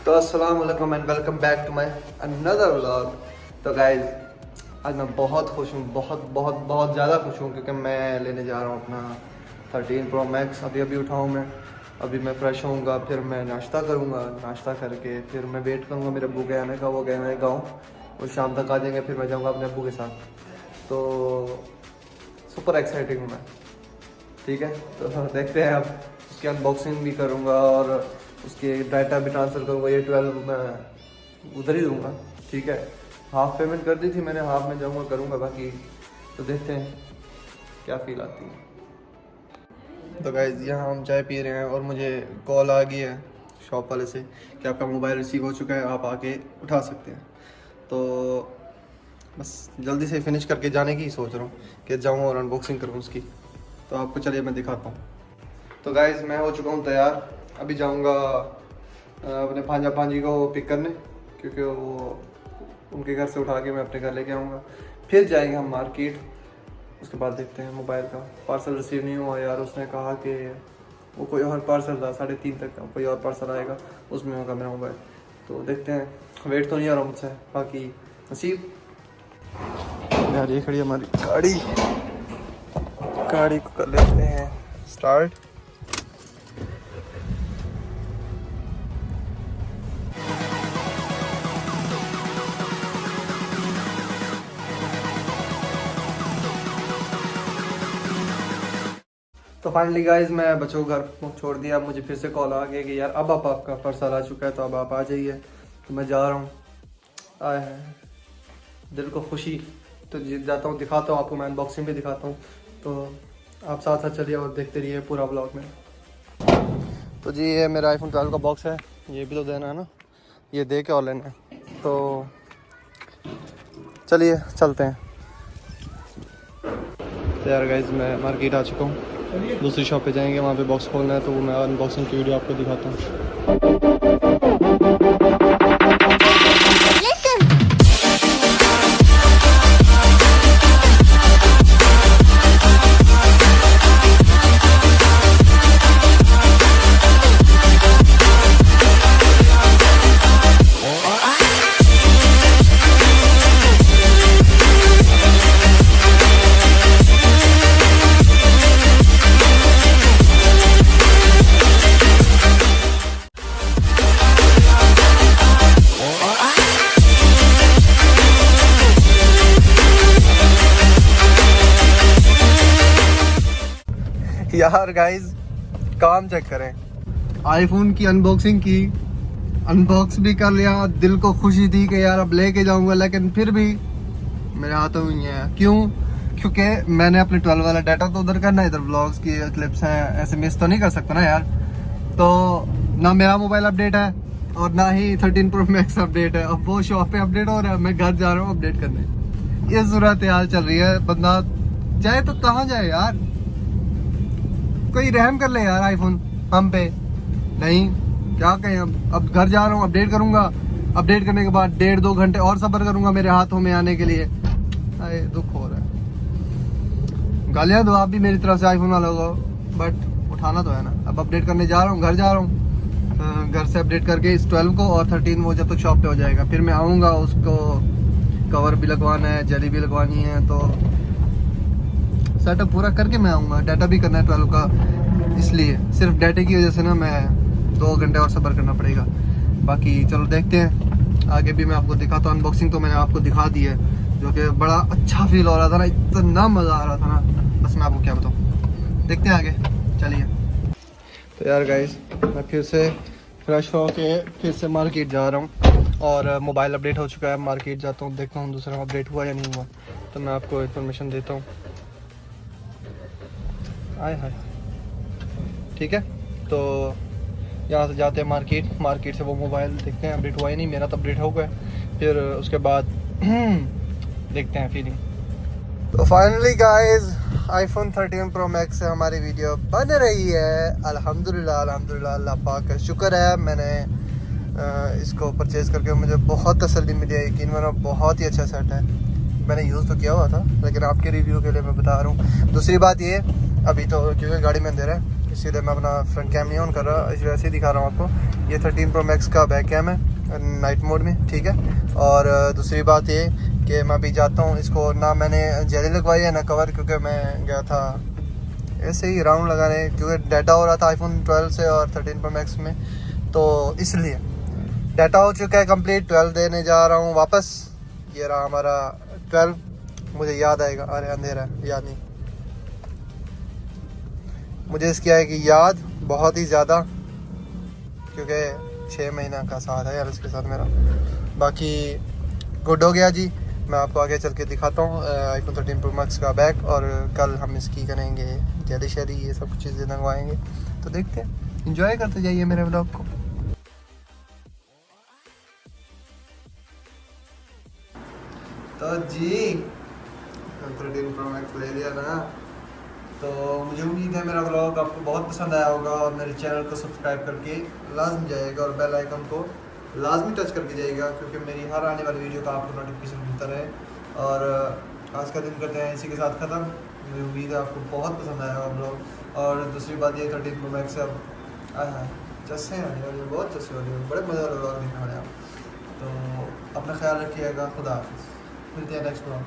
तो अस्सलाम वालेकुम and welcome back to my another vlog. तो गाइज आज मैं बहुत खुश हूँ, बहुत बहुत बहुत ज़्यादा खुश हूँ क्योंकि मैं लेने जा रहा हूँ अपना 13 Pro Max। अभी उठा हूँ मैं, अभी मैं फ़्रेश होऊंगा, फिर मैं नाश्ता करूँगा, नाश्ता करके फिर मैं वेट करूँगा मेरे अब्बू के आने का। वो गए हैं गाँव, वो शाम तक आ जाएंगे, फिर मैं जाऊँगा अपने अब्बू के साथ। तो सुपर एक्साइटिंग हूँ मैं, ठीक है। तो देखते हैं, अब उसकी अनबॉक्सिंग भी करूँगा और उसके डाटा भी ट्रांसफ़र करूँगा। ये 12 मैं उधर ही दूँगा, ठीक है। हाफ़ पेमेंट कर दी थी मैंने, हाफ़ में जाऊँगा करूँगा, बाकी तो देखते हैं क्या फ़ील आती है। तो गाइज़ यहाँ हम चाय पी रहे हैं और मुझे कॉल आ गई है शॉप वाले से कि आपका मोबाइल रिसीव हो चुका है, आप आके उठा सकते हैं। तो बस जल्दी से फिनिश करके जाने की ही सोच रहा हूँ कि जाऊँ और अनबॉक्सिंग करूँ उसकी। तो आपको चलिए मैं दिखाता हूँ। तो गाइज़ मैं हो चुका हूँ तैयार, अभी जाऊँगा अपने भांजा भांजी को पिक करने, क्योंकि वो उनके घर से उठा के मैं अपने घर लेके आऊँगा। फिर जाएंगे हम मार्केट, उसके बाद देखते हैं। मोबाइल का पार्सल रिसीव नहीं हुआ यार, उसने कहा कि वो कोई और पार्सल था, 3:30 तक का कोई और पार्सल आएगा, उसमें होगा मेरा मोबाइल। तो देखते हैं, वेट तो नहीं आ रहा मुझसे, बाकी नसीब। यार ये खड़ी हमारी गाड़ी, गाड़ी को कर लेते हैं स्टार्ट। तो फाइनली गाइज मैं बच्चों को घर छोड़ दिया, मुझे फिर से कॉल आ गया कि यार अब आपका पार्सल आ चुका है, तो अब आप आ जाइए। तो मैं जा रहा हूँ, आए हैं दिल को खुशी। तो जाता हूँ, दिखाता हूँ आपको, मैं अनबॉक्सिंग भी दिखाता हूँ। तो आप साथ साथ चलिए और देखते रहिए पूरा ब्लॉग में। तो जी ये मेरा iPhone 12 का बॉक्स है, ये भी तो देना है ना, ये दे के और लेना है। तो चलिए चलते हैं। तो यार गाइज मैं मार्केट आ चुका हूँ, दूसरी शॉप पे जाएंगे, वहाँ पे बॉक्स खोलना है, तो वो मैं अनबॉक्सिंग की वीडियो आपको दिखाता हूँ। यार गाइज काम चेक करें, आईफोन की अनबॉक्सिंग की, अनबॉक्स भी कर लिया, दिल को खुशी थी कि यार अब लेके जाऊंगा, लेकिन फिर भी मेरे हाथों में नहीं है। क्यों? क्योंकि मैंने अपने 12 वाला डाटा तो उधर करना है, इधर व्लॉग्स की क्लिप्स हैं, ऐसे मिस तो नहीं कर सकता ना यार। तो ना मेरा मोबाइल अपडेट है और ना ही 13 Pro Max अपडेट है। अब वो शॉप पे अपडेट हो रहा है, मैं घर जा रहा हूँ अपडेट करने। ये सूरत हाल चल रही है, बंदा जाए तो कहाँ जाए यार, कोई रहम कर ले यार आईफोन हम पे। नहीं क्या कहें, अब घर जा रहा हूँ, अपडेट करूंगा, अपडेट करने के बाद 1.5-2 घंटे और सब्र करूंगा मेरे हाथों में आने के लिए। अरे दुख हो रहा है, गालियां दो आप भी मेरी तरफ से आईफोन वालों को, बट उठाना तो है ना। अब अपडेट करने जा रहा हूँ, घर जा रहा हूँ, घर से अपडेट करके इस 12 को और 13 वो जब तक शॉप पे हो जाएगा, फिर मैं आऊँगा, उसको कवर भी लगवाना है, जेली भी लगवानी है, तो सेटअप पूरा करके मैं आऊँगा। डाटा भी करना है 12 का, इसलिए सिर्फ डाटे की वजह से ना मैं 2 घंटे और सब्र करना पड़ेगा। बाकी चलो देखते हैं, आगे भी मैं आपको दिखाता हूँ। अनबॉक्सिंग तो मैंने आपको दिखा दी है, जो कि बड़ा अच्छा फील हो रहा था ना, इतना मज़ा आ रहा था ना, बस मैं आपको क्या बताऊँ। देखते हैं आगे, चलिए। तो यार गाइस मैं फिर से फ्रेश हो के फिर से मार्केट जा रहा हूँ और मोबाइल अपडेट हो चुका है। मार्केट जाता हूँ, देखता हूँ दूसरा अपडेट हुआ या नहीं हुआ, तो मैं आपको इन्फॉर्मेशन देता हूँ। आए हाय, ठीक है। तो यहाँ से जाते हैं मार्केट, मार्केट से वो मोबाइल देखते हैं अपडेट हुआ ही नहीं, मेरा तो अपडेट हो गया। फिर उसके बाद देखते हैं फीलिंग। तो finally guys iPhone 13 Pro Max से हमारी वीडियो बन रही है, अल्हम्दुलिल्लाह अल्हम्दुलिल्लाह, अल्लाह पाक का शुक्र है। मैंने इसको परचेज़ करके मुझे बहुत तसल्ली मिली है, यकीन मानो बहुत ही अच्छा सेट है। मैंने यूज़ तो किया हुआ था, लेकिन आपके रिव्यू के लिए मैं बता रहा हूँ। दूसरी बात ये, अभी तो क्योंकि गाड़ी में अंधेरा है, इसीलिए मैं अपना फ्रंट कैम नहीं ऑन कर रहा, इस वजह से दिखा रहा हूँ आपको। ये 13 Pro Max का बैक कैम है नाइट मोड में, ठीक है। और दूसरी बात ये कि मैं अभी जाता हूँ, इसको ना मैंने जेली लगवाई है ना कवर, क्योंकि मैं गया था ऐसे ही राउंड लगाने, क्योंकि डाटा हो रहा था आईफोन 12 से और 13 Pro Max में, तो इसलिए डाटा हो चुका है कंप्लीट। 12 देने जा रहा हूँ वापस। ये रहा हमारा 12। मुझे याद आएगा, अरे अंधेरा है, याद नहीं। मुझे इसकी आएगी याद बहुत ही ज़्यादा, क्योंकि 6 महीना का साथ है यार इसके साथ मेरा। बाकी गुड हो गया जी। मैं आपको आगे चल के दिखाता हूँ आईफोन 13 Pro Max का बैक, और कल हम इसकी करेंगे जेली शेली, ये सब कुछ चीज़ें लगवाएंगे। तो देखते हैं, इंजॉय करते जाइए मेरे व्लॉग को। तो जी 13 Pro Max ले लिया ना, तो मुझे उम्मीद है मेरा व्लॉग आपको बहुत पसंद आया होगा, और मेरे चैनल को सब्सक्राइब करके लाजमी जाइएगा और बेल आइकन को लाजमी टच करके जाइएगा, क्योंकि मेरी हर आने वाली वीडियो का आपको नोटिफिकेशन मिलता रहे। और आज का दिन करते हैं इसी के साथ ख़त्म। मुझे उम्मीद है आपको बहुत पसंद आया होगा व्लॉग। और दूसरी बात ये 13 Pro Max अब चस्से आने वाले, बहुत चस्से वाले, बड़े मज़े वाले व्लॉग देखने वाले आप। तो अपना ख्याल रखिएगा, खुदा हाफिज़, मिलते हैं नेक्स्ट व्लॉग।